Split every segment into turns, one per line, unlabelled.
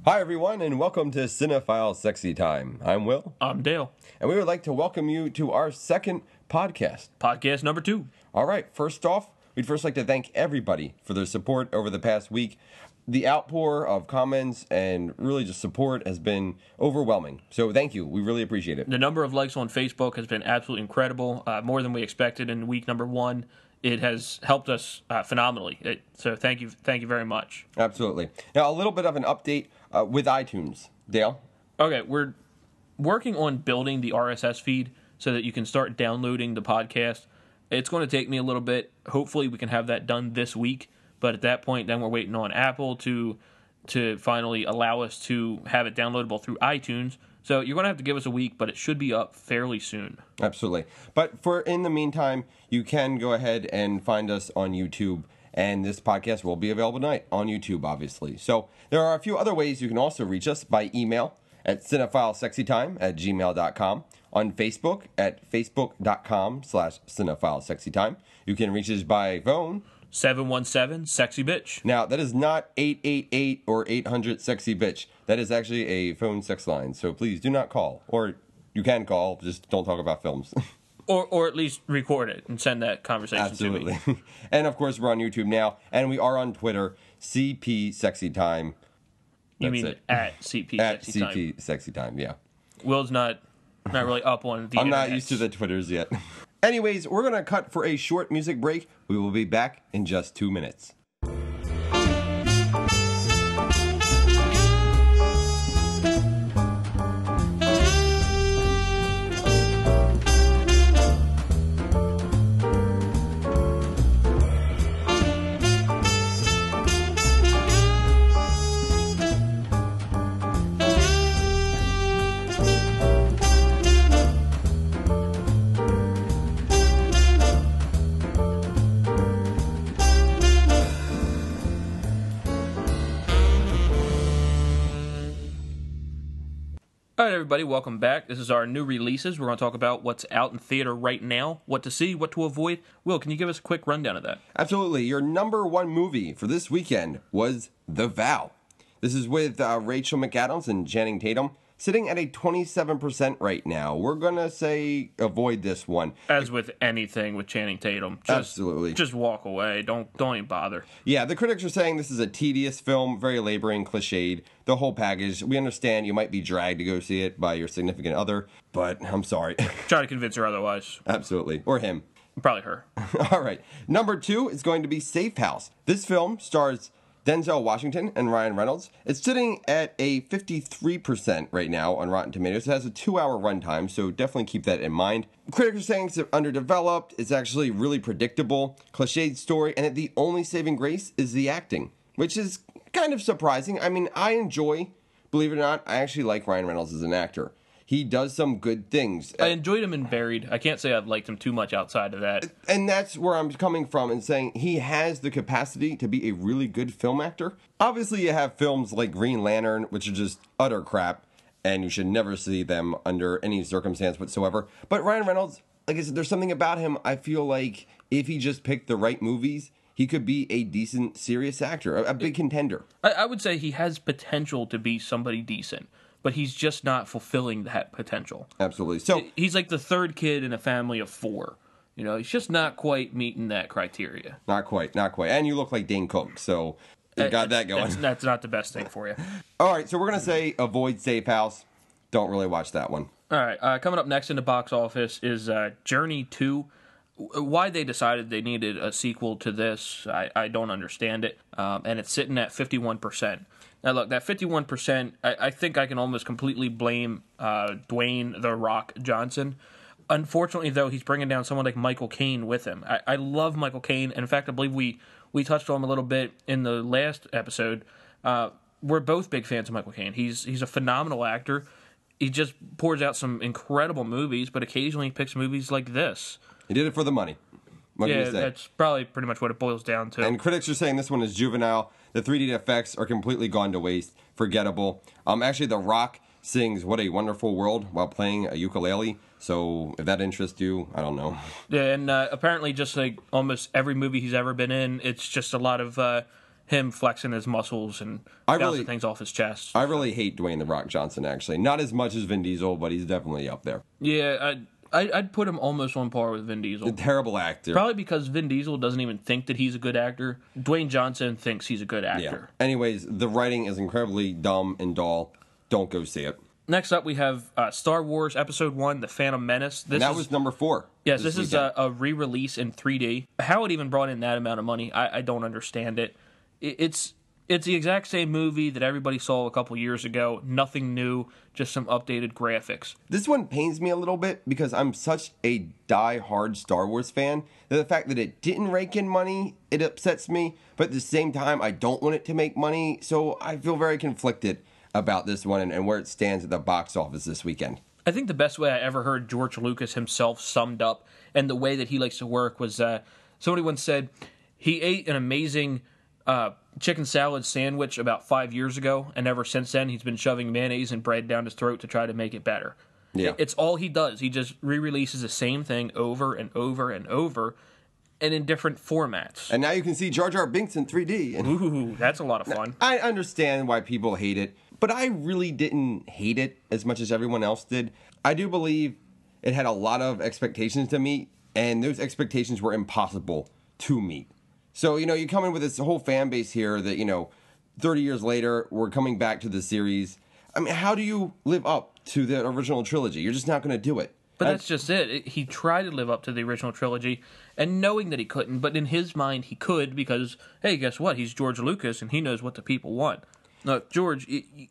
Hi, everyone, and welcome to Cinephile Sexy Time. I'm Will.
I'm Dale.
And we would like to welcome you to our second podcast.
Podcast number 2.
All right, first off, we'd first like to thank everybody for their support over the past week. The outpour of comments and really just support has been overwhelming. So thank you. We really appreciate it.
The number of likes on Facebook has been absolutely incredible, more than we expected in week number 1. It has helped us phenomenally. So thank you very much.
Absolutely. Now, a little bit of an update with iTunes. Dale?
Okay, we're working on building the RSS feed so that you can start downloading the podcast. It's going to take me a little bit. Hopefully we can have that done this week. But at that point, then we're waiting on Apple to finally allow us to have it downloadable through iTunes. So you're going to have to give us a week, but it should be up fairly soon.
Absolutely. But in the meantime, you can go ahead and find us on YouTube. And this podcast will be available tonight on YouTube, obviously. So there are a few other ways you can also reach us by email at cinephilesexytime@gmail.com, on Facebook at facebook.com/cinephilesexytime. You can reach us by phone.
717-SEXY-BITCH.
Now, that is not 888 or 800-SEXY-BITCH. That is actually a phone sex line. So please do not call. Or you can call, just don't talk about films.
Or at least record it and send that conversation
Absolutely.
to me.
And, of course, we're on YouTube now. And we are on Twitter, CP Sexy Time.
You mean it. At CP
At
Sexy Time.
CP Sexy Time, yeah.
Will's not really up on the
I'm
internet.
not used to the Twitters yet. Anyways, we're going to cut for a short music break. We will be back in just 2 minutes.
All right, everybody, welcome back. This is our new releases. We're going to talk about what's out in theater right now, what to see, what to avoid. Will, can you give us a quick rundown of that?
Absolutely. Your number one movie for this weekend was The Vow. This is with Rachel McAdams and Channing Tatum, sitting at a 27% right now. We're going to say avoid this one.
As with anything with Channing Tatum.
Absolutely.
Just walk away. Don't even bother.
Yeah, the critics are saying this is a tedious film, very laboring, cliched, the whole package. We understand you might be dragged to go see it by your significant other, but I'm sorry.
Try to convince her otherwise.
Absolutely. Or him.
Probably her.
All right. Number 2 is going to be Safe House. This film stars Denzel Washington and Ryan Reynolds. It's sitting at a 53% right now on Rotten Tomatoes. It has a 2-hour runtime, so definitely keep that in mind. Critics are saying it's underdeveloped, it's actually really predictable, cliched story, and that the only saving grace is the acting, which is kind of surprising. I mean, I enjoy, believe it or not, I actually like Ryan Reynolds as an actor. He does some good things.
I enjoyed him in Buried. I can't say I've liked him too much outside of that.
And that's where I'm coming from and saying he has the capacity to be a really good film actor. Obviously, you have films like Green Lantern, which are just utter crap, and you should never see them under any circumstance whatsoever. But Ryan Reynolds, like I said, there's something about him, I feel like if he just picked the right movies, he could be a decent, serious actor, a big contender.
I would say he has potential to be somebody decent, but he's just not fulfilling that potential.
Absolutely. So
he's like the third kid in a family of 4. You know, he's just not quite meeting that criteria.
Not quite. And you look like Dane Cook, so you got that going.
That's not the best thing for you.
All right, so we're going to say avoid Safe House. Don't really watch that one.
All right, coming up next in the box office is Journey 2. Why they decided they needed a sequel to this, I don't understand it. And it's sitting at 51%. Now, look, that 51%, I think I can almost completely blame Dwayne "The Rock" Johnson. Unfortunately, though, he's bringing down someone like Michael Caine with him. I love Michael Caine. And in fact, I believe we touched on him a little bit in the last episode. We're both big fans of Michael Caine. He's a phenomenal actor. He just pours out some incredible movies, but occasionally he picks movies like this.
He did it for the money. What can you say?
That's probably pretty much what it boils down to.
And critics are saying this one is juvenile. The 3D effects are completely gone to waste. Forgettable. Actually, The Rock sings "What a Wonderful World" while playing a ukulele. So if that interests you, I don't know.
Yeah, and apparently just like almost every movie he's ever been in, it's just a lot of him flexing his muscles and bouncing things off his chest.
I really hate Dwayne The Rock Johnson, actually. Not as much as Vin Diesel, but he's definitely up there.
Yeah, I'd put him almost on par with Vin Diesel.
A terrible actor.
Probably because Vin Diesel doesn't even think that he's a good actor. Dwayne Johnson thinks he's a good actor.
Yeah. Anyways, the writing is incredibly dumb and dull. Don't go see it.
Next up, we have Star Wars Episode 1, The Phantom Menace.
That was number 4.
Yes, this is a re-release in 3D. How it even brought in that amount of money, I don't understand it. It's the exact same movie that everybody saw a couple years ago. Nothing new, just some updated graphics.
This one pains me a little bit because I'm such a die-hard Star Wars fan that the fact that it didn't rake in money, it upsets me. But at the same time, I don't want it to make money, so I feel very conflicted about this one and where it stands at the box office this weekend.
I think the best way I ever heard George Lucas himself summed up, and the way that he likes to work, was somebody once said he ate an amazing chicken salad sandwich about 5 years ago, and ever since then he's been shoving mayonnaise and bread down his throat to try to make it better.
Yeah.
It's all he does. He just re-releases the same thing over and over and over, and in different formats.
And now you can see Jar Jar Binks in 3D.
Ooh, that's a lot of fun.
I understand why people hate it, but I really didn't hate it as much as everyone else did. I do believe it had a lot of expectations to meet, and those expectations were impossible to meet. So, you come in with this whole fan base here that, 30 years later, we're coming back to the series. I mean, how do you live up to the original trilogy? You're just not going to do it.
But that's just it. He tried to live up to the original trilogy, and knowing that he couldn't, but in his mind he could, because, hey, guess what? He's George Lucas, and he knows what the people want. No, George,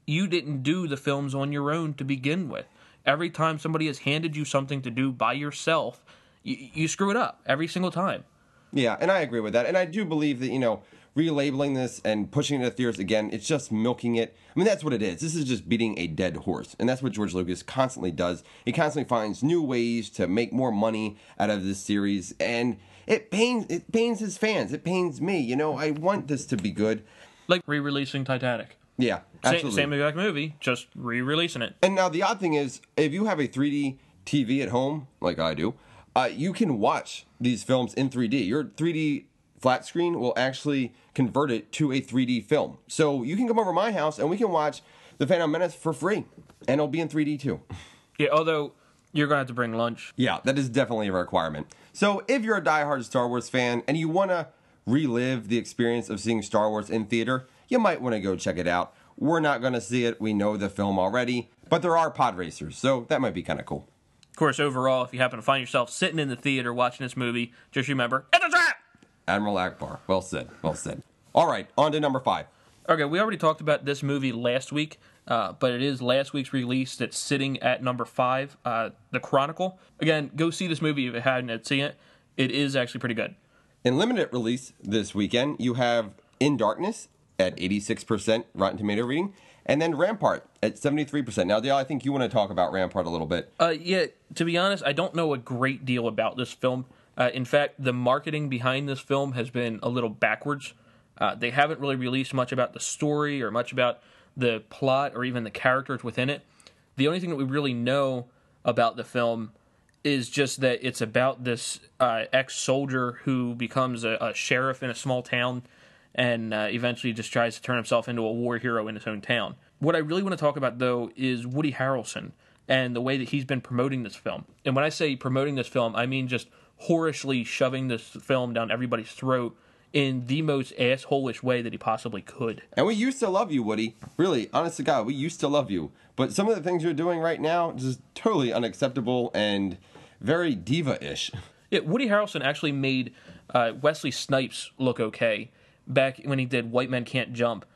you didn't do the films on your own to begin with. Every time somebody has handed you something to do by yourself, you screw it up every single time.
Yeah, and I agree with that. And I do believe that, relabeling this and pushing it to theaters again, it's just milking it. I mean, that's what it is. This is just beating a dead horse. And that's what George Lucas constantly does. He constantly finds new ways to make more money out of this series. And it pains his fans. It pains me. I want this to be good.
Like re-releasing Titanic.
Yeah, absolutely.
Same exact movie, just re-releasing it.
And now the odd thing is, if you have a 3D TV at home, like I do, you can watch these films in 3D. Your 3D flat screen will actually convert it to a 3D film. So you can come over to my house and we can watch The Phantom Menace for free. And it'll be in 3D too.
Yeah, although you're going to have to bring lunch.
Yeah, that is definitely a requirement. So if you're a diehard Star Wars fan and you want to relive the experience of seeing Star Wars in theater, you might want to go check it out. We're not going to see it. We know the film already. But there are pod racers, so that might be kind of cool.
Of course, overall, if you happen to find yourself sitting in the theater watching this movie, just remember, it's a trap!
Admiral Akbar. Well said. Well said. All right, on to number 5.
Okay, we already talked about this movie last week, but it is last week's release that's sitting at number 5, The Chronicle. Again, go see this movie if you hadn't seen it. It is actually pretty good.
In limited release this weekend, you have In Darkness at 86% Rotten Tomato rating, and then Rampart at 73%. Now, Dale, I think you want to talk about Rampart a little bit.
Yeah, to be honest, I don't know a great deal about this film. In fact, the marketing behind this film has been a little backwards. They haven't really released much about the story or much about the plot or even the characters within it. The only thing that we really know about the film is just that it's about this ex-soldier who becomes a sheriff in a small town and eventually just tries to turn himself into a war hero in his own town. What I really want to talk about, though, is Woody Harrelson and the way that he's been promoting this film. And when I say promoting this film, I mean just whorishly shoving this film down everybody's throat in the most asshole-ish way that he possibly could.
And we used to love you, Woody. Really, honest to God, we used to love you. But some of the things you're doing right now is just totally unacceptable and very diva-ish.
Yeah, Woody Harrelson actually made Wesley Snipes look okay back when he did White Men Can't Jump.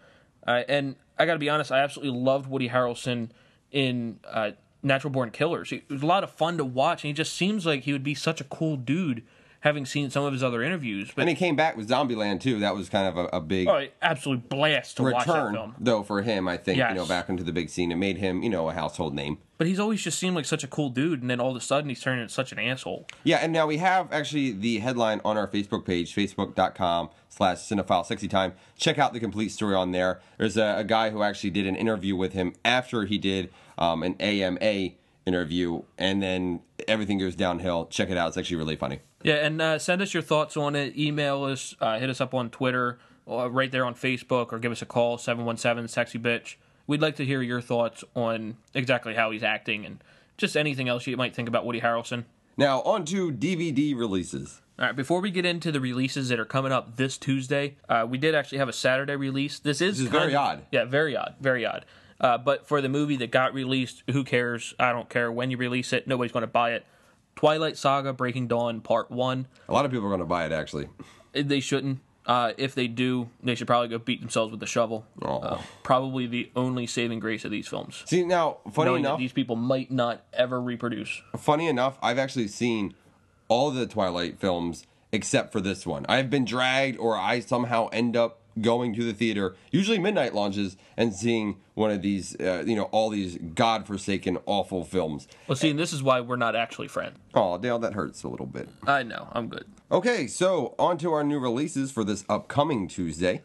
And I gotta be honest, I absolutely loved Woody Harrelson in Natural Born Killers. It was a lot of fun to watch, and he just seems like he would be such a cool dude, having seen some of his other interviews. But
and he came back with Zombieland, too. That was kind of a big
absolute blast to watch that film.
Though, for him, I think,
Yes.
back into the big scene. It made him, a household name.
But he's always just seemed like such a cool dude, and then all of a sudden he's turning into such an asshole.
Yeah, and now we have actually the headline on our Facebook page, facebook.com/CinephileSexyTime. Check out the complete story on there. There's a guy who actually did an interview with him after he did an AMA interview, and then everything goes downhill. Check it out. It's actually really funny.
Yeah, and send us your thoughts on it. Email us, hit us up on Twitter right there on Facebook, or give us a call, 717-SEXY-BITCH. We'd like to hear your thoughts on exactly how he's acting and just anything else you might think about Woody Harrelson.
Now, on to DVD releases.
All right, before we get into the releases that are coming up this Tuesday, we did actually have a Saturday release. This is
very odd.
Yeah, very odd, very odd. But for the movie that got released, who cares? I don't care when you release it. Nobody's going to buy it. Twilight Saga Breaking Dawn Part 1.
A lot of people are going to buy it, actually.
They shouldn't. If they do, they should probably go beat themselves with a shovel. Probably the only saving grace of these films.
See, now, funny
Knowing
enough,
that these people might not ever reproduce.
Funny enough, I've actually seen all the Twilight films except for this one. I've been dragged, or I somehow end up going to the theater, usually midnight launches, and seeing one of these, all these godforsaken, awful films.
Well, see, and this is why we're not actually friends.
Oh, Dale, that hurts a little bit.
I know, I'm good.
Okay, so on to our new releases for this upcoming Tuesday.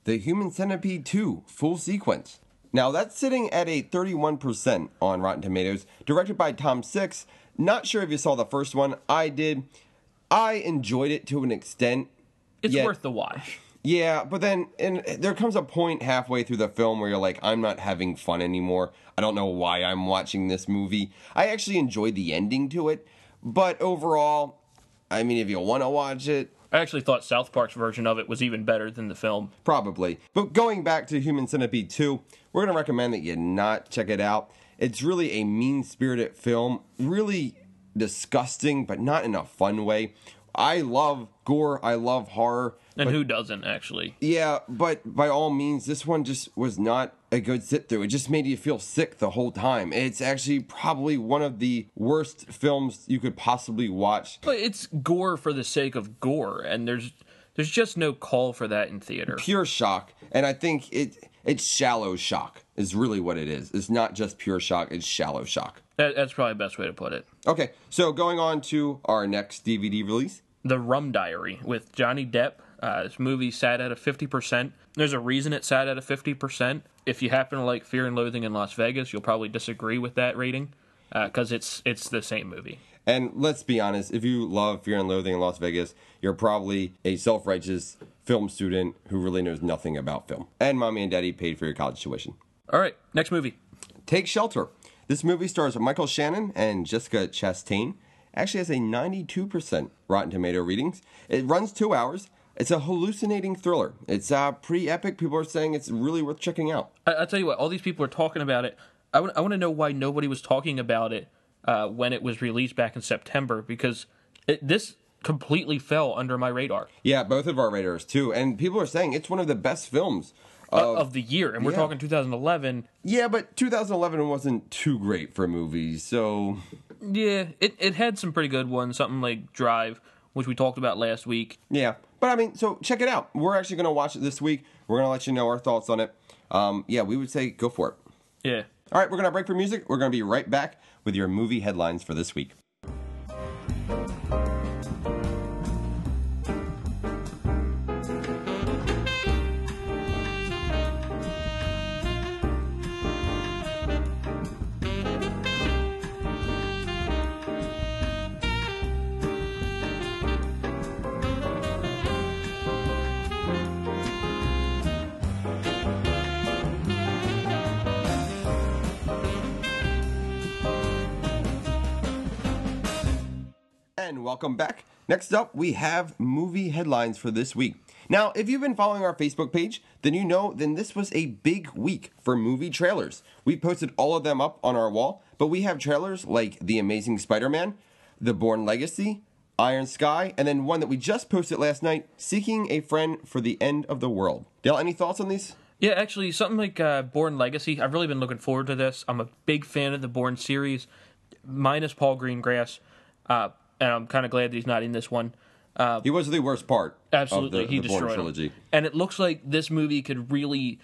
The Human Centipede 2 Full Sequence. Now, that's sitting at a 31% on Rotten Tomatoes, directed by Tom Six. Not sure if you saw the first one. I did. I enjoyed it to an extent.
It's worth the watch.
Yeah, but then there comes a point halfway through the film where you're like, I'm not having fun anymore. I don't know why I'm watching this movie. I actually enjoyed the ending to it, but overall, I mean, if you want to watch it...
I actually thought South Park's version of it was even better than the film.
Probably. But going back to Human Centipede 2, we're going to recommend that you not check it out. It's really a mean-spirited film, really disgusting, but not in a fun way. I love gore, I love horror.
And who doesn't, actually?
Yeah, but by all means, this one just was not a good sit-through. It just made you feel sick the whole time. It's actually probably one of the worst films you could possibly watch.
But it's gore for the sake of gore, and there's just no call for that in theater.
Pure shock, and I think it's shallow shock is really what it is. It's not just pure shock, it's shallow shock.
That's probably the best way to put it.
Okay, so going on to our next DVD release.
The Rum Diary with Johnny Depp. This movie sat at a 50%. There's a reason it sat at a 50%. If you happen to like Fear and Loathing in Las Vegas, you'll probably disagree with that rating because it's the same movie.
And let's be honest, if you love Fear and Loathing in Las Vegas, you're probably a self-righteous film student who really knows nothing about film. And mommy and daddy paid for your college tuition.
All right, next movie.
Take Shelter. This movie stars Michael Shannon and Jessica Chastain. Actually has a 92% Rotten Tomato ratings. It runs 2 hours. It's a hallucinating thriller. It's pretty epic. People are saying it's really worth checking out.
I'll tell you what, all these people are talking about it. I want to know why nobody was talking about it when it was released back in September, because this completely fell under my radar.
Yeah, both of our radars, too. And people are saying it's one of the best films
of the year, and we're talking 2011.
Yeah, but 2011 wasn't too great for movies, so...
Yeah, it had some pretty good ones, something like Drive, which we talked about last week.
Yeah, but I mean, so check it out. We're actually going to watch it this week. We're going to let you know our thoughts on it. Yeah, we would say go for it.
Yeah.
All right, we're going to break for music. We're going to be right back with your movie headlines for this week. And welcome back. Next up, we have movie headlines for this week. Now, if you've been following our Facebook page, then this was a big week for movie trailers. We posted all of them up on our wall, but we have trailers like The Amazing Spider-Man, The Bourne Legacy, Iron Sky, and then one that we just posted last night, Seeking a Friend for the End of the World. Dale, any thoughts on these?
Yeah, actually, something like Bourne Legacy. I've really been looking forward to this. I'm a big fan of the Bourne series, minus Paul Greengrass. And I'm kind of glad that he's not in this one.
He was the worst part.
Absolutely,
of
he
the Bourne
destroyed
trilogy.
him. And it looks like this movie could really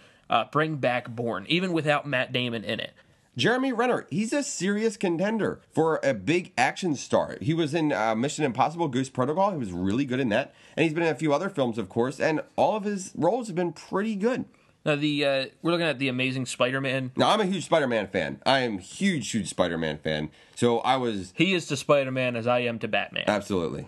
bring back Bourne, even without Matt Damon in it.
Jeremy Renner, he's a serious contender for a big action star. He was in Mission Impossible Ghost Protocol. He was really good in that. And he's been in a few other films, of course, and all of his roles have been pretty good.
Now, we're looking at The Amazing Spider-Man.
Now, I'm a huge Spider-Man fan. I am huge Spider-Man fan. So I was...
He is to Spider-Man as I am to Batman.
Absolutely.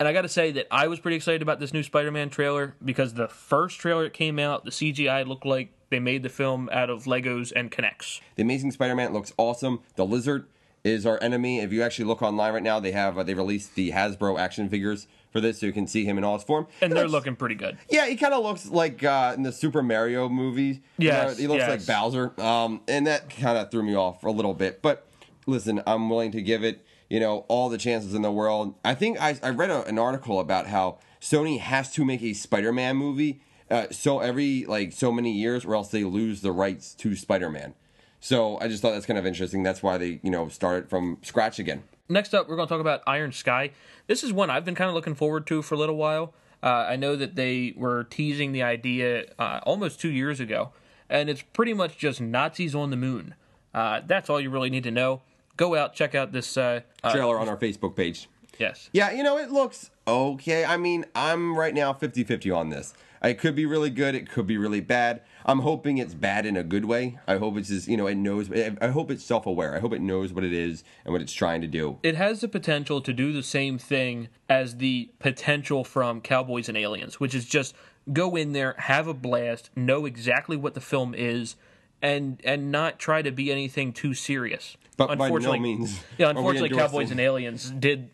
And I got to say that I was pretty excited about this new Spider-Man trailer because the first trailer that came out, the CGI looked like they made the film out of Legos and Kinects.
The Amazing Spider-Man looks awesome. The Lizard is our enemy. If you actually look online right now, they released the Hasbro action figures for this, so you can see him in all his form.
And they're looking pretty good.
Yeah, he kind of looks like in the Super Mario movies.
Yes,
he looks like Bowser, and that kind of threw me off a little bit. But listen, I'm willing to give it, all the chances in the world. I think I read an article about how Sony has to make a Spider-Man movie every so many years, or else they lose the rights to Spider-Man. So I just thought that's kind of interesting. That's why they, started from scratch again.
Next up, we're going to talk about Iron Sky. This is one I've been kind of looking forward to for a little while. I know that they were teasing the idea almost 2 years ago, and it's pretty much just Nazis on the moon. That's all you really need to know. Go out, check out this
trailer on our Facebook page.
Yes.
Yeah, it looks okay. I mean, I'm right now 50-50 on this. It could be really good. It could be really bad. I'm hoping it's bad in a good way. I hope it's just, it knows. I hope it's self-aware. I hope it knows what it is and what it's trying to do.
It has the potential to do the same thing as the potential from Cowboys and Aliens, which is just go in there, have a blast, know exactly what the film is, and not try to be anything too serious.
But by no means.
Yeah, unfortunately, Cowboys and Aliens did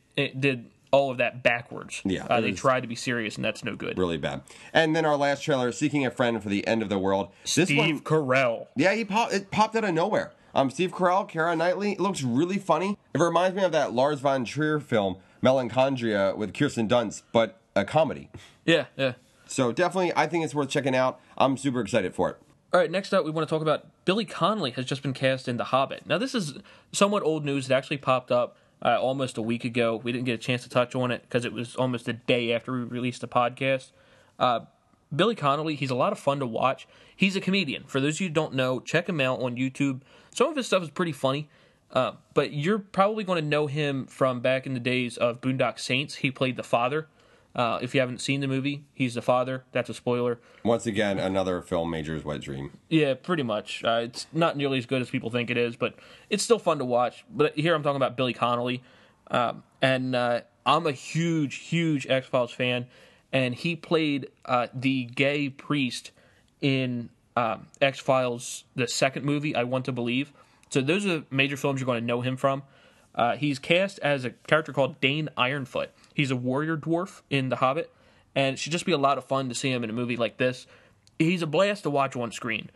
all of that backwards.
Yeah,
they tried to be serious, and that's no good.
Really bad. And then our last trailer, Seeking a Friend for the End of the World.
Steve Carell.
Yeah, it popped out of nowhere. Steve Carell, Keira Knightley. It looks really funny. It reminds me of that Lars von Trier film, Melancholia, with Kirsten Dunst, but a comedy.
Yeah.
So definitely, I think it's worth checking out. I'm super excited for it.
All right, next up, we want to talk about Billy Connolly has just been cast in The Hobbit. Now, this is somewhat old news. It actually popped up almost a week ago. We didn't get a chance to touch on it because it was almost a day after we released the podcast. Billy Connolly, he's a lot of fun to watch. He's a comedian. For those of you who don't know, check him out on YouTube. Some of his stuff is pretty funny, but you're probably going to know him from back in the days of Boondock Saints. He played the father. If you haven't seen the movie, he's the father. That's a spoiler.
Once again, another film major's wet dream.
Yeah, pretty much. It's not nearly as good as people think it is, but it's still fun to watch. But here I'm talking about Billy Connolly. And I'm a huge X-Files fan. And he played the gay priest in X-Files, the second movie, I Want to Believe. So those are major films you're going to know him from. He's cast as a character called Dane Ironfoot. He's a warrior dwarf in The Hobbit, and it should just be a lot of fun to see him in a movie like this. He's a blast to watch on screen.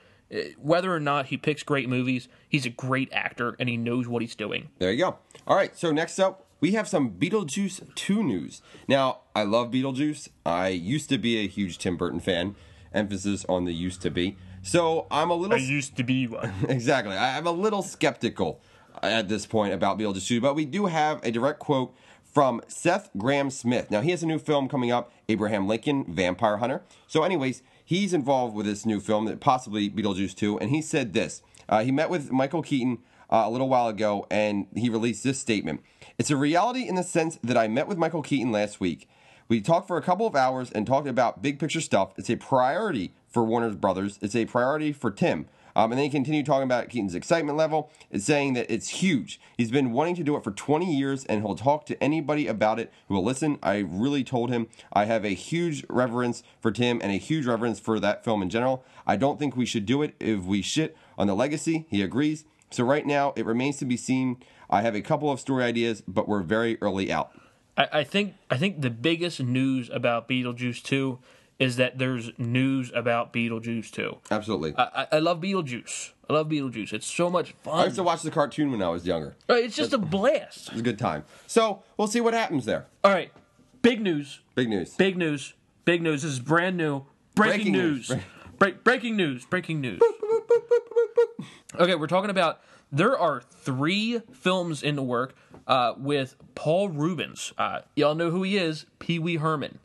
Whether or not he picks great movies, he's a great actor, and he knows what he's doing.
There you go. All right, so next up, we have some Beetlejuice 2 news. Now, I love Beetlejuice. I used to be a huge Tim Burton fan. Emphasis on the used to be. So I'm a little...
I used to be one.
Exactly. I'm a little skeptical at this point about Beetlejuice 2, but we do have a direct quote from Seth Grahame-Smith. Now, he has a new film coming up, Abraham Lincoln, Vampire Hunter. So anyways, he's involved with this new film, possibly Beetlejuice 2, and he said this. He met with Michael Keaton a little while ago, and he released this statement. It's a reality in the sense that I met with Michael Keaton last week. We talked for a couple of hours and talked about big picture stuff. It's a priority for Warner Brothers. It's a priority for Tim. And then he continued talking about Keaton's excitement level. It's saying that it's huge. He's been wanting to do it for 20 years, and he'll talk to anybody about it who will listen. I really told him I have a huge reverence for Tim and a huge reverence for that film in general. I don't think we should do it if we shit on the legacy. He agrees. So right now, it remains to be seen. I have a couple of story ideas, but we're very early out.
I think the biggest news about Beetlejuice 2 is that there's news about Beetlejuice 2.
Absolutely.
I love Beetlejuice. It's so much fun.
I used to watch the cartoon when I was younger.
It's just a blast.
It's a good time. So, we'll see what happens there.
All right. Big news.
Big news.
This is brand new. Breaking news. Breaking news. Okay, we're talking about there are 3 films in the work with Paul Reubens. Y'all know who he is, Pee Wee Herman.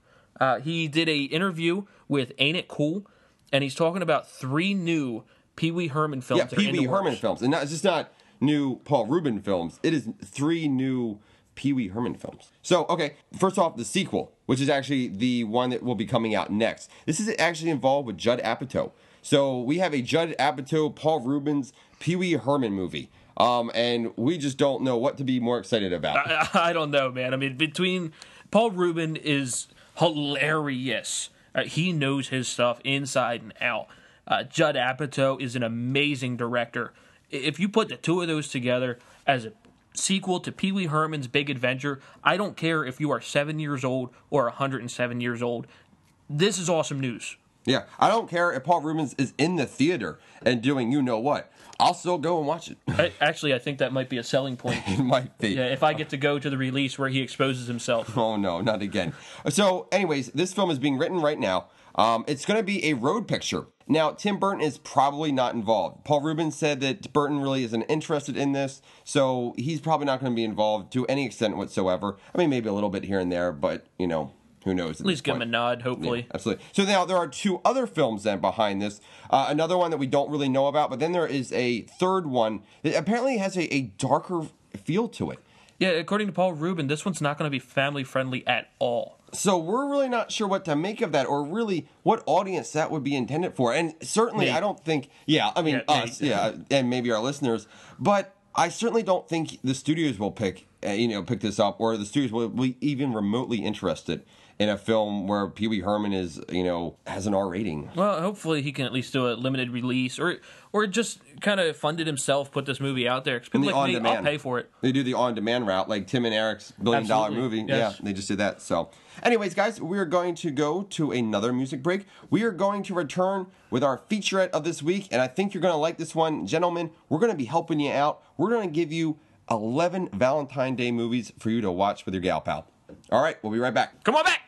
He did a interview with Ain't It Cool, and he's talking about 3 new Pee Wee Herman films.
Yeah, Pee Wee Herman films. And it's just not new Paul Rubin films. It is 3 new Pee Wee Herman films. So, okay, first off, the sequel, which is actually the one that will be coming out next. This is actually involved with Judd Apatow. So we have a Judd Apatow, Paul Rubens, Pee Wee Herman movie. And we just don't know what to be more excited about.
I don't know, man. I mean, between Paul Rubin is hilarious. He knows his stuff inside and out. Judd Apatow is an amazing director. If you put the two of those together as a sequel to Pee Wee Herman's Big Adventure, I don't care if you are 7 years old or 107 years old. This is awesome news.
Yeah, I don't care if Paul Rubens is in the theater and doing you know what. I'll still go and watch it.
I think that might be a selling point.
It might be.
Yeah, if I get to go to the release where he exposes himself.
Oh, no, not again. So, anyways, this film is being written right now. It's going to be a road picture. Now, Tim Burton is probably not involved. Paul Rubens said that Burton really isn't interested in this, so he's probably not going to be involved to any extent whatsoever. I mean, maybe a little bit here and there, but, you know, who knows?
At least give him a nod, hopefully.
Yeah, absolutely. So now there are two other films then behind this. Another one that we don't really know about, but then there is a third one that apparently has a darker feel to it.
Yeah, according to Paul Rubin, this one's not going to be family-friendly at all.
So we're really not sure what to make of that, or really what audience that would be intended for. And certainly, I don't think, us, and maybe our listeners, but I certainly don't think the studios will pick this up, or the studios will be even remotely interested in a film where Pee Wee Herman is, has an R rating.
Well, hopefully he can at least do a limited release, or just kind of fund it himself, put this movie out there. People like me, I'll pay for it.
They do the on-demand route, like Tim and Eric's $1 billion movie.
Yes.
Yeah, they just did that. So, anyways, guys, we're going to go to another music break. We are going to return with our featurette of this week, and I think you're going to like this one. Gentlemen, we're going to be helping you out. We're going to give you 11 Valentine Day movies for you to watch with your gal pal. All right, we'll be right back.
Come on back!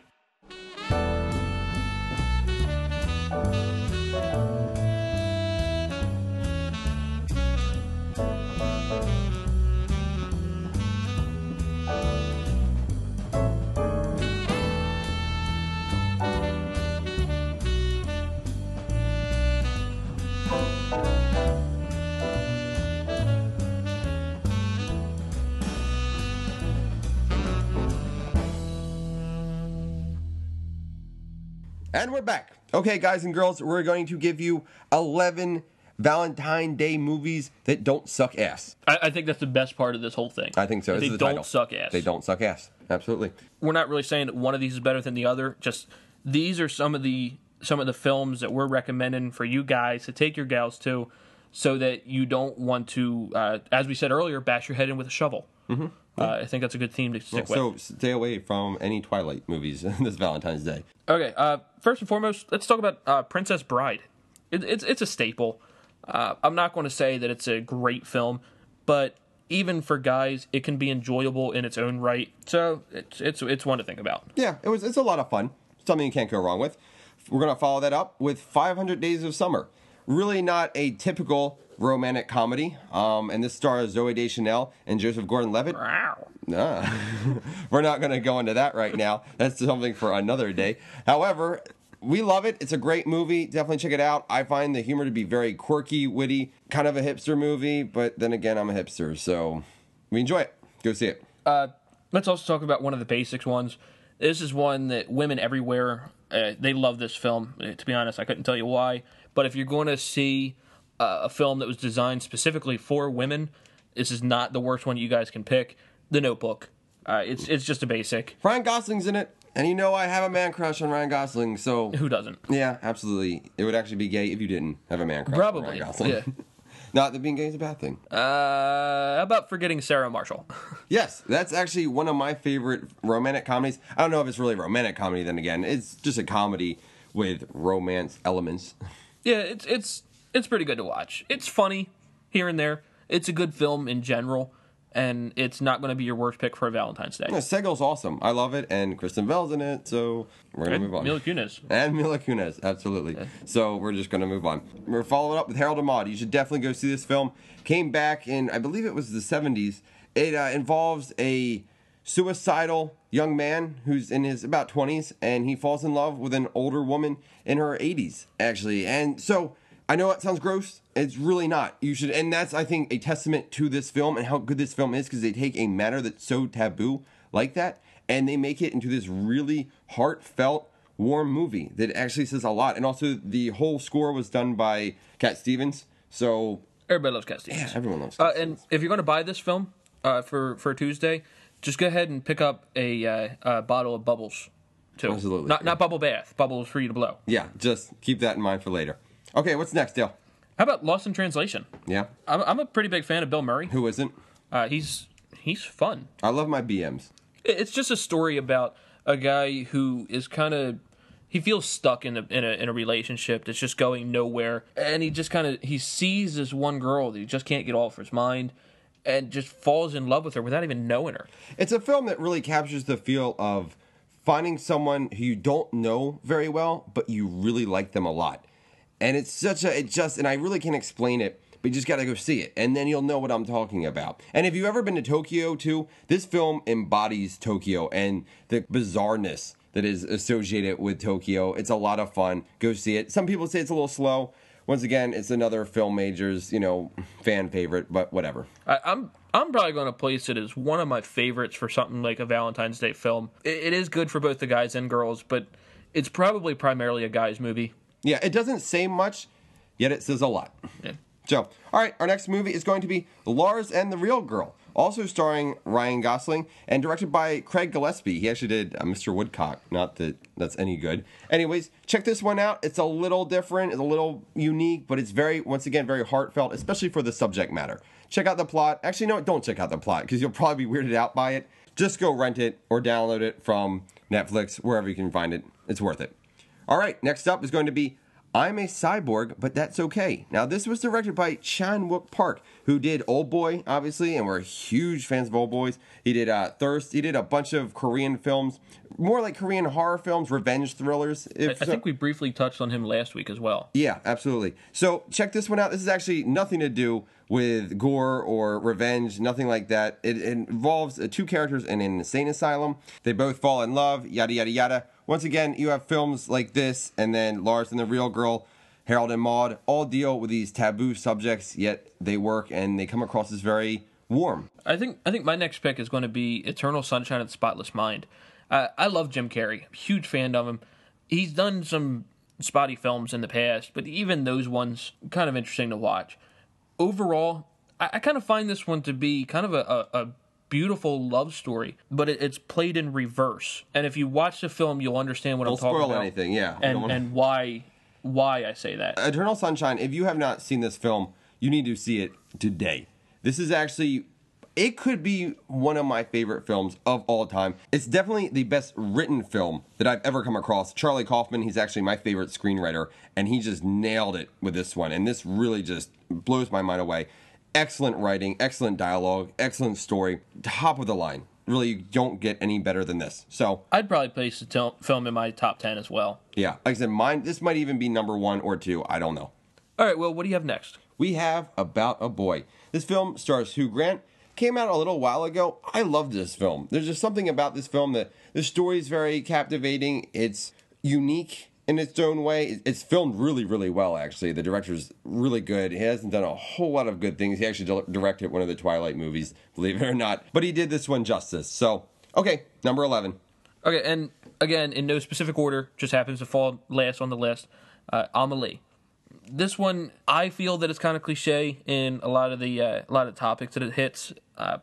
And we're back. Okay, guys and girls, we're going to give you 11 Valentine Day movies that don't suck ass.
I think that's the best part of this whole thing.
I think so.
They don't suck ass.
They don't suck ass. Absolutely.
We're not really saying that one of these is better than the other. Just these are some of the films that we're recommending for you guys to take your gals to, so that you don't want to, as we said earlier, bash your head in with a shovel. Mm-hmm. I think that's a good theme to stick with.
So stay away from any Twilight movies this Valentine's Day.
Okay, first and foremost, let's talk about Princess Bride. It's a staple. I'm not going to say that it's a great film, but even for guys, it can be enjoyable in its own right. So it's one to think about.
Yeah, it's a lot of fun. Something you can't go wrong with. We're going to follow that up with 500 Days of Summer. Really not a typical romantic comedy, and this stars Zooey Deschanel and Joseph Gordon-Levitt.
Wow.
Nah. We're not going to go into that right now. That's something for another day. However, we love it. It's a great movie. Definitely check it out. I find the humor to be very quirky, witty, kind of a hipster movie, but then again, I'm a hipster, so we enjoy it. Go see it.
Let's also talk about one of the basics ones. This is one that women everywhere, they love this film. To be honest, I couldn't tell you why, but if you're going to see a film that was designed specifically for women, this is not the worst one you guys can pick. The Notebook. It's just a basic.
Ryan Gosling's in it, and I have a man crush on Ryan Gosling, so...
Who doesn't?
Yeah, absolutely. It would actually be gay if you didn't have a man crush on Ryan Gosling.
Yeah.
Not that being gay is a bad thing.
How about forgetting Sarah Marshall?
Yes, that's actually one of my favorite romantic comedies. I don't know if it's really a romantic comedy, then again. It's just a comedy with romance elements.
Yeah, it's pretty good to watch. It's funny here and there. It's a good film in general, and it's not going to be your worst pick for a Valentine's Day.
Yeah, Segal's awesome. I love it, and Kristen Bell's in it, so we're going to move on.
Mila Kunis.
And Mila Kunis, absolutely. Yeah. So we're just going to move on. We're following up with Harold and Maude. You should definitely go see this film. Came back in, I believe it was the 70s. It involves a suicidal young man who's in his about 20s, and he falls in love with an older woman in her 80s, actually. And so... I know it sounds gross. It's really not. You should, and that's, I think, a testament to this film and how good this film is, because they take a matter that's so taboo like that, and they make it into this really heartfelt, warm movie that actually says a lot. And also, the whole score was done by Cat Stevens. So
everybody loves Cat Stevens.
Yeah, everyone loves Cat
Stevens. And if you're going to buy this film for Tuesday, just go ahead and pick up a bottle of bubbles, too.
Absolutely.
Not bubble bath. Bubbles for you to blow.
Yeah, just keep that in mind for later. Okay, what's next, Dale?
How about Lost in Translation?
Yeah.
I'm a pretty big fan of Bill Murray.
Who isn't?
He's fun.
I love my BMs.
It's just a story about a guy who is kind of, he feels stuck in a relationship that's just going nowhere, and he sees this one girl that he just can't get off his mind, and just falls in love with her without even knowing her.
It's a film that really captures the feel of finding someone who you don't know very well, but you really like them a lot. And and I really can't explain it, but you just gotta go see it, and then you'll know what I'm talking about. And if you've ever been to Tokyo too, this film embodies Tokyo and the bizarreness that is associated with Tokyo. It's a lot of fun. Go see it. Some people say it's a little slow. Once again, it's another film majors, fan favorite, but whatever.
I'm probably going to place it as one of my favorites for something like a Valentine's Day film. It is good for both the guys and girls, but it's probably primarily a guy's movie.
Yeah, it doesn't say much, yet it says a lot.
Yeah.
So, all right, our next movie is going to be Lars and the Real Girl, also starring Ryan Gosling and directed by Craig Gillespie. He actually did Mr. Woodcock, not that that's any good. Anyways, check this one out. It's a little different, it's a little unique, but it's once again, very heartfelt, especially for the subject matter. Check out the plot. Actually, no, don't check out the plot because you'll probably be weirded out by it. Just go rent it or download it from Netflix, wherever you can find it. It's worth it. All right, next up is going to be I'm a Cyborg, but That's Okay. Now, this was directed by Chan-wook Park, who did Old Boy, obviously, and we're huge fans of Old Boys. He did Thirst. He did a bunch of Korean films, more like Korean horror films, revenge thrillers.
I think we briefly touched on him last week as well.
Yeah, absolutely. So check this one out. This is actually nothing to do with gore or revenge, nothing like that. It involves two characters in an insane asylum. They both fall in love, yada, yada, yada. Once again, you have films like this, and then Lars and the Real Girl, Harold and Maude, all deal with these taboo subjects, yet they work and they come across as very warm.
I think my next pick is going to be Eternal Sunshine of the Spotless Mind. I love Jim Carrey. Huge fan of him. He's done some spotty films in the past, but even those ones, kind of interesting to watch. Overall, I kind of find this one to be kind of a beautiful love story, but it's played in reverse. And if you watch the film, you'll understand what I'm talking about.
Don't spoil anything, yeah.
And why I say that.
Eternal Sunshine, if you have not seen this film, you need to see it today. This is actually, it could be one of my favorite films of all time. It's definitely the best written film that I've ever come across. Charlie Kaufman, he's actually my favorite screenwriter, and he just nailed it with this one. And this really just blows my mind away. Excellent writing, excellent dialogue, excellent story, top of the line. Really, you don't get any better than this. So
I'd probably place the film in my top 10 as well.
Yeah, like I said, this might even be number 1 or 2. I don't know.
All right, well, what do you have next?
We have About a Boy. This film stars Hugh Grant. Came out a little while ago. I love this film. There's just something about this film that the story is very captivating. It's unique in its own way. It's filmed really, really well, actually. The director's really good. He hasn't done a whole lot of good things. He actually directed one of the Twilight movies, believe it or not. But he did this one justice. So, okay, number 11.
Okay, and again, in no specific order, just happens to fall last on the list, Amelie. This one, I feel that it's kind of cliche in a lot of the topics that it hits,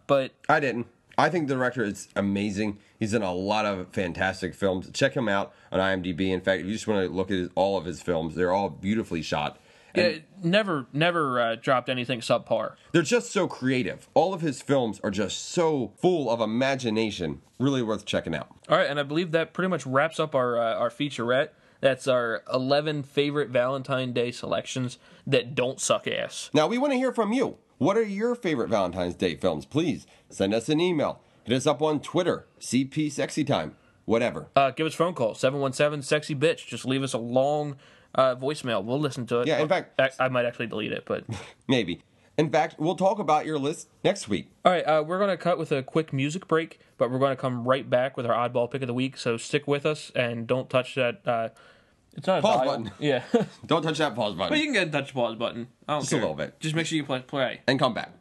but
I didn't. I think the director is amazing. He's in a lot of fantastic films. Check him out on IMDb. In fact, if you just want to look at all of his films, they're all beautifully shot.
And never dropped anything subpar.
They're just so creative. All of his films are just so full of imagination. Really worth checking out.
All right, and I believe that pretty much wraps up our featurette. That's our 11 favorite Valentine Day selections that don't suck ass.
Now, we want to hear from you. What are your favorite Valentine's Day films? Please send us an email. Hit us up on Twitter, CP Sexy Time, whatever.
Give us a phone call, 717-SEXY-BITCH. Just leave us a long voicemail. We'll listen to it.
Yeah, in fact,
I might actually delete it, but
maybe. In fact, we'll talk about your list next week.
All right, we're going to cut with a quick music break, but we're going to come right back with our oddball pick of the week. So stick with us and don't touch that. It's not a
pause
dial.
button.
Yeah.
Don't touch that pause button.
But you can get in touch the pause button. I don't
Just
care.
a little bit.
Just make sure you play.
And come back.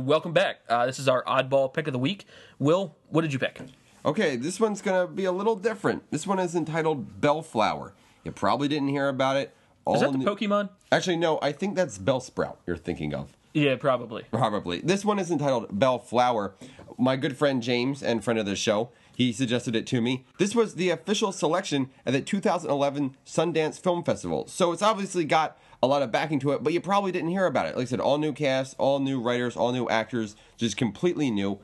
welcome back. This is our oddball pick of the week. Will, what did you pick?
Okay, this one's going to be a little different. This one is entitled Bellflower. You probably didn't hear about it.
Is that the Pokemon?
Actually, no, I think that's Bellsprout you're thinking of.
Yeah, probably.
Probably. This one is entitled Bellflower. My good friend James, and friend of the show, he suggested it to me. This was the official selection at the 2011 Sundance Film Festival. So it's obviously got a lot of backing to it, but you probably didn't hear about it. Like I said, all new cast, all new writers, all new actors, just completely new.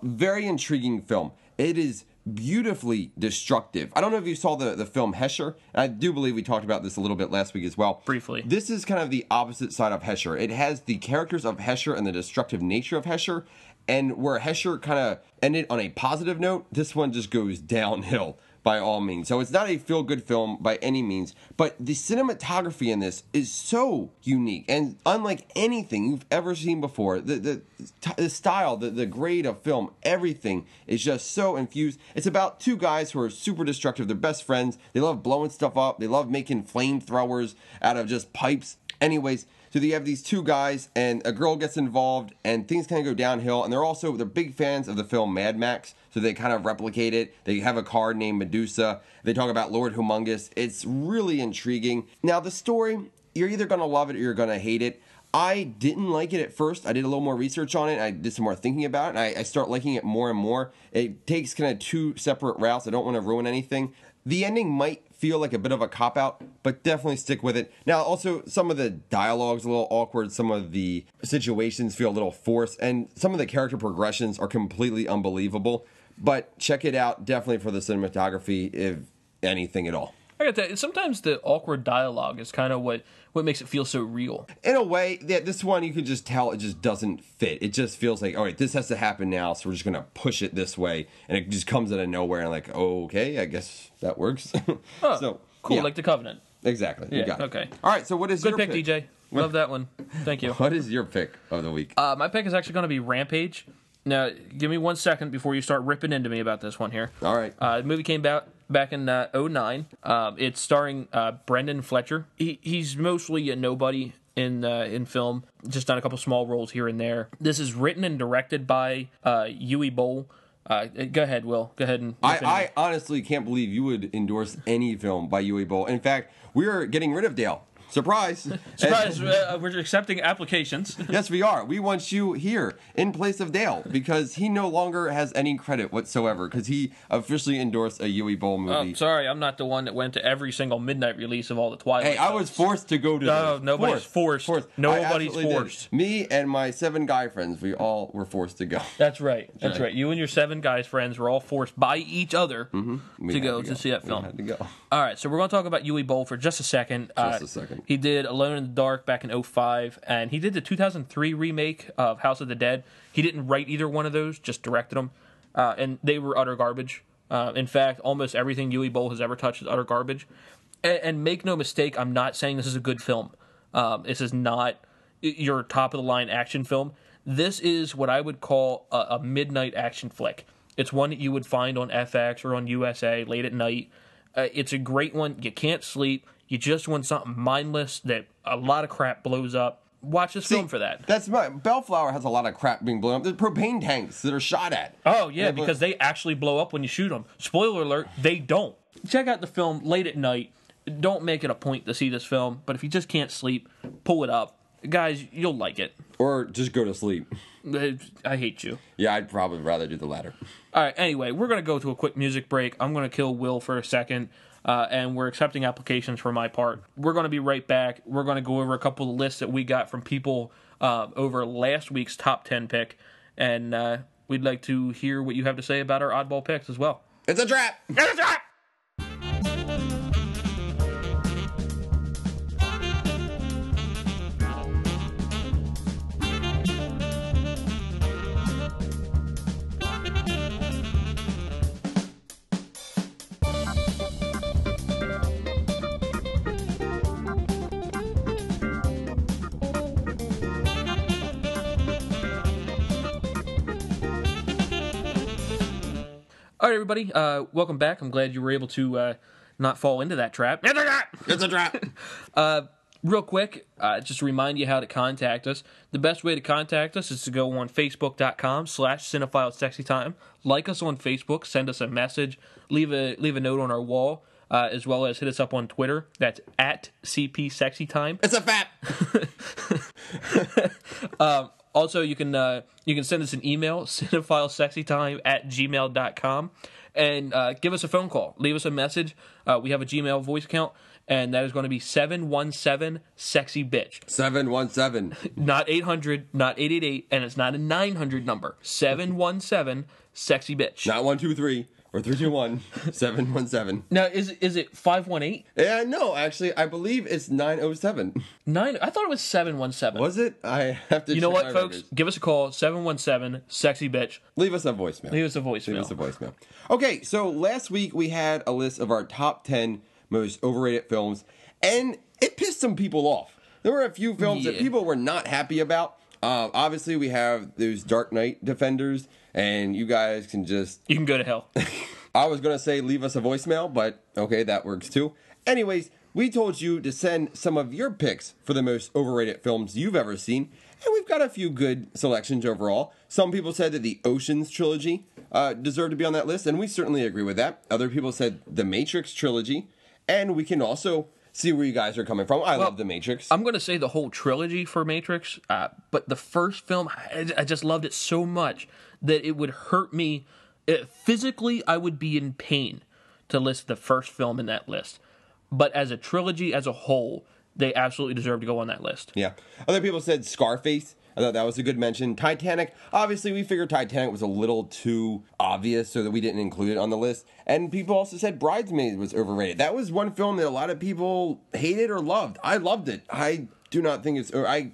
Very intriguing film. It is beautifully destructive. I don't know if you saw the film Hesher. I do believe we talked about this a little bit last week as well.
Briefly.
This is kind of the opposite side of Hesher. It has the characters of Hesher and the destructive nature of Hesher. And where Hesher kind of ended on a positive note, this one just goes downhill by all means. So it's not a feel-good film by any means, but the cinematography in this is so unique and unlike anything you've ever seen before. The style, the grade of film, everything is just so infused. It's about two guys who are super destructive. They're best friends. They love blowing stuff up. They love making flamethrowers out of just pipes. Anyways, so you have these two guys, and a girl gets involved, and things kind of go downhill. And they're big fans of the film Mad Max, so they kind of replicate it. They have a car named Medusa. They talk about Lord Humongous. It's really intriguing. Now, the story, you're either going to love it or you're going to hate it. I didn't like it at first. I did a little more research on it. I did some more thinking about it, and I start liking it more and more. It takes kind of two separate routes. I don't want to ruin anything. The ending might feel like a bit of a cop-out, but definitely stick with it. Now, also, some of the dialogue's a little awkward. Some of the situations feel a little forced, and some of the character progressions are completely unbelievable. But check it out, definitely for the cinematography, if anything at all.
I got that. Sometimes the awkward dialogue is kind of what makes it feel so real.
In a way, this one, you can just tell it just doesn't fit. It just feels like, all right, this has to happen now, so we're just going to push it this way. And it just comes out of nowhere, and like, okay, I guess that works.
Oh,
so
cool,
yeah.
like The Covenant.
Exactly. You
Yeah,
got it.
okay.
All right, so what is your
Good pick, DJ. Love that one. Thank you.
What is your pick of the week?
My pick is actually going to be Rampage. Now, give me 1 second before you start ripping into me about this one here.
All right.
The movie came back in 2009. It's starring Brendan Fletcher. He's mostly a nobody in film, just done a couple small roles here and there. This is written and directed by Uwe Boll. Go ahead, Will. Go ahead and...
I honestly can't believe you would endorse any film by Uwe Boll. In fact, we are getting rid of Dale. Surprise.
Surprise, we're accepting applications.
Yes, we are. We want you here in place of Dale because he no longer has any credit whatsoever because he officially endorsed a Uwe Boll movie.
Oh, sorry, I'm not the one that went to every single midnight release of all the Twilight
Hey, I was forced to go to
No, nobody's forced. Nobody's
I absolutely
forced.
did. Me and my 7 guy friends, we all were forced to go.
That's right. That's right. You and your 7 guys friends were all forced by each other to go to see that film.
We had to go.
All right, so we're going to talk about Uwe Boll for just a second.
Just a second.
He did Alone in the Dark back in 2005, and he did the 2003 remake of House of the Dead. He didn't write either one of those, just directed them, and they were utter garbage. In fact, almost everything Uwe Boll has ever touched is utter garbage. And make no mistake, I'm not saying this is a good film. This is not your top-of-the-line action film. This is what I would call a midnight action flick. It's one that you would find on FX or on USA late at night. It's a great one. You can't sleep. You just want something mindless that a lot of crap blows up. Watch this film for that.
Bellflower has a lot of crap being blown up. There's propane tanks that are shot at.
Oh, yeah, because they actually blow up when you shoot them. Spoiler alert, they don't. Check out the film late at night. Don't make it a point to see this film, but if you just can't sleep, pull it up. Guys, you'll like it.
Or just go to sleep.
I hate you.
Yeah, I'd probably rather do the latter.
All right, anyway, we're going to go to a quick music break. I'm going to kill Will for a second, and we're accepting applications for my part. We're going to be right back. We're going to go over a couple of lists that we got from people over last week's top 10 pick, and we'd like to hear what you have to say about our oddball picks as well.
It's a trap!
It's a trap! All right, everybody, welcome back. I'm glad you were able to not fall into that trap. It's a trap!
It's a trap!
real quick, just to remind you how to contact us. The best way to contact us is to go on facebook.com/cinephilesexytime. Like us on Facebook, send us a message, leave a note on our wall, as well as hit us up on Twitter. That's at CPSexytime.
It's a fat.
Also, you can send us an email, cinephilesexytime@gmail.com, and give us a phone call. Leave us a message. We have a Gmail voice account, and that is going to be 717-SEXY-BITCH.
717.
Not 800, not 888, and it's not a 900 number. 717-SEXY-BITCH.
Not 123 or 321. 717.
Now, is it 518?
Yeah, no, actually, I believe it's 907.
I thought it was 717.
Was it? I have to.
You know
check
what,
my
folks?
records.
Give us a call, 717-SEXY-BITCH.
Leave us a voicemail.
Leave us a voicemail.
Okay, so last week we had a list of our top 10 most overrated films, and it pissed some people off. There were a few films that people were not happy about. Obviously, we have those Dark Knight defenders, and you guys can just...
You can go to hell.
I was going to say leave us a voicemail, but okay, that works too. Anyways, we told you to send some of your picks for the most overrated films you've ever seen, and we've got a few good selections overall. Some people said that the Ocean's trilogy deserved to be on that list, and we certainly agree with that. Other people said the Matrix trilogy, and we can also see where you guys are coming from. I love the Matrix.
I'm going to say the whole trilogy for Matrix, but the first film, I just loved it so much that it would hurt me. Physically, I would be in pain to list the first film in that list. But as a trilogy, as a whole, they absolutely deserve to go on that list.
Yeah. Other people said Scarface. I thought that was a good mention. Titanic. Obviously, we figured Titanic was a little too obvious so that we didn't include it on the list. And people also said Bridesmaids was overrated. That was one film that a lot of people hated or loved. I loved it. I do not think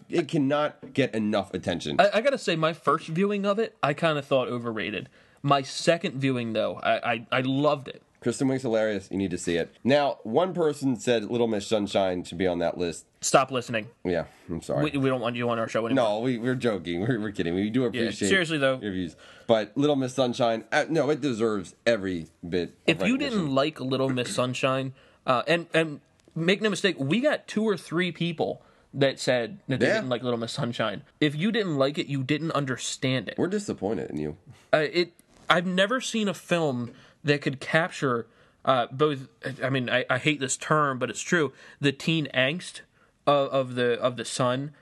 it cannot get enough attention.
I got to say, my first viewing of it, I kind of thought overrated. My second viewing, though, I loved it.
Kristen Wiig's hilarious. You need to see it. Now, one person said Little Miss Sunshine should be on that list.
Stop listening.
Yeah, I'm sorry.
We don't want you on our show anymore.
No, we're joking. We're kidding. We do appreciate
seriously, though.
your views. But Little Miss Sunshine, no, it deserves every bit of
If you didn't like Little Miss Sunshine, and make no mistake, we got 2 or 3 people that said that they didn't like Little Miss Sunshine. If you didn't like it, you didn't understand it.
We're disappointed in you.
I've never seen a film that could capture both. I mean, I hate this term, but it's true. The teen angst of the son,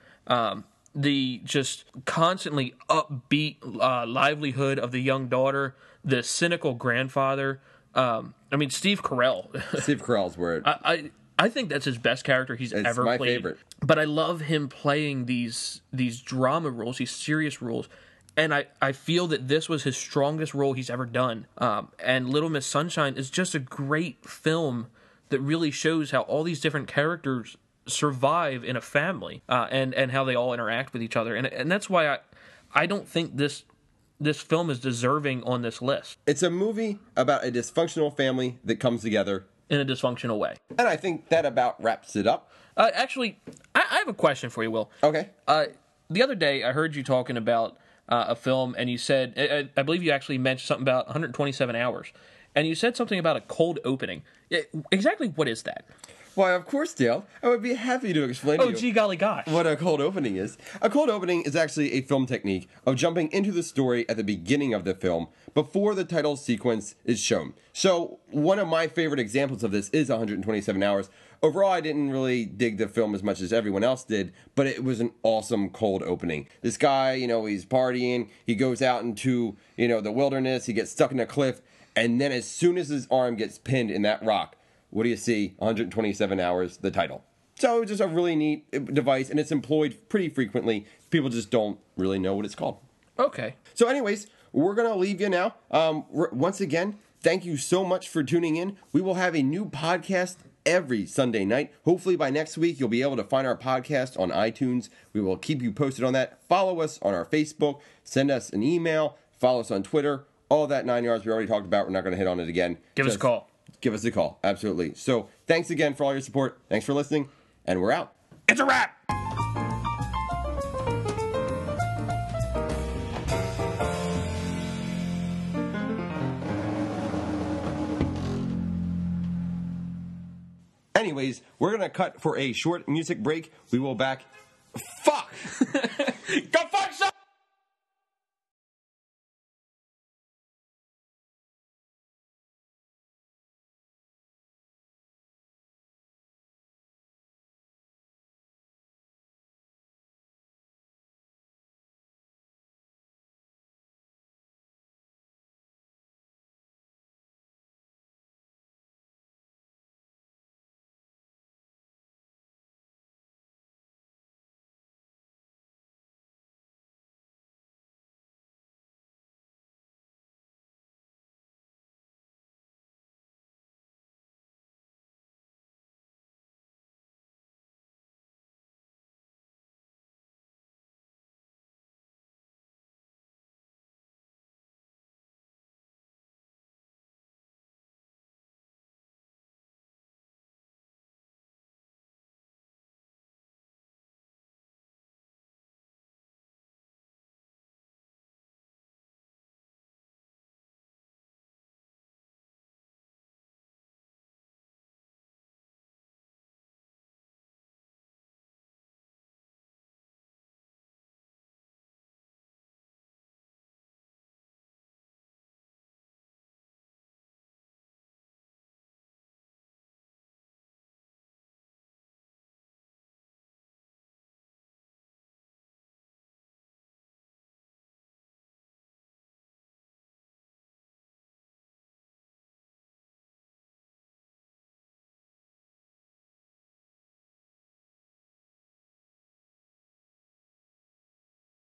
the just constantly upbeat livelihood of the young daughter, the cynical grandfather. I mean, Steve Carell.
Steve Carell's word.
I think that's his best character he's ever
my
played.
favorite.
But I love him playing these drama roles, these serious roles. And I feel that this was his strongest role he's ever done. And Little Miss Sunshine is just a great film that really shows how all these different characters survive in a family and how they all interact with each other. And that's why I don't think this film is deserving on this list.
It's a movie about a dysfunctional family that comes together
in a dysfunctional way.
And I think that about wraps it up.
Actually, I have a question for you, Will.
Okay.
The other day, I heard you talking about a film, and you said, I believe you actually mentioned something about 127 hours, and you said something about a cold opening. Exactly what is that?
Why, of course, Dale. I would be happy to explain to you.
Oh, gee golly gosh.
What a cold opening is. A cold opening is actually a film technique of jumping into the story at the beginning of the film before the title sequence is shown. So, one of my favorite examples of this is 127 Hours. Overall, I didn't really dig the film as much as everyone else did, but it was an awesome cold opening. This guy, he's partying, he goes out into, the wilderness, he gets stuck in a cliff, and then as soon as his arm gets pinned in that rock, what do you see? 127 Hours, the title. So just a really neat device, and it's employed pretty frequently. People just don't really know what it's called.
Okay.
So anyways, we're going to leave you now. Once again, thank you so much for tuning in. We will have a new podcast every Sunday night. Hopefully by next week, you'll be able to find our podcast on iTunes. We will keep you posted on that. Follow us on our Facebook. Send us an email. Follow us on Twitter. All that 9 yards we already talked about. We're not going to hit on it again.
Give us a call.
Give us a call. Absolutely. So thanks again for all your support. Thanks for listening. And we're out.
It's a wrap.
Anyways, we're going to cut for a short music break. We will back. Fuck!
Go fuck yourself!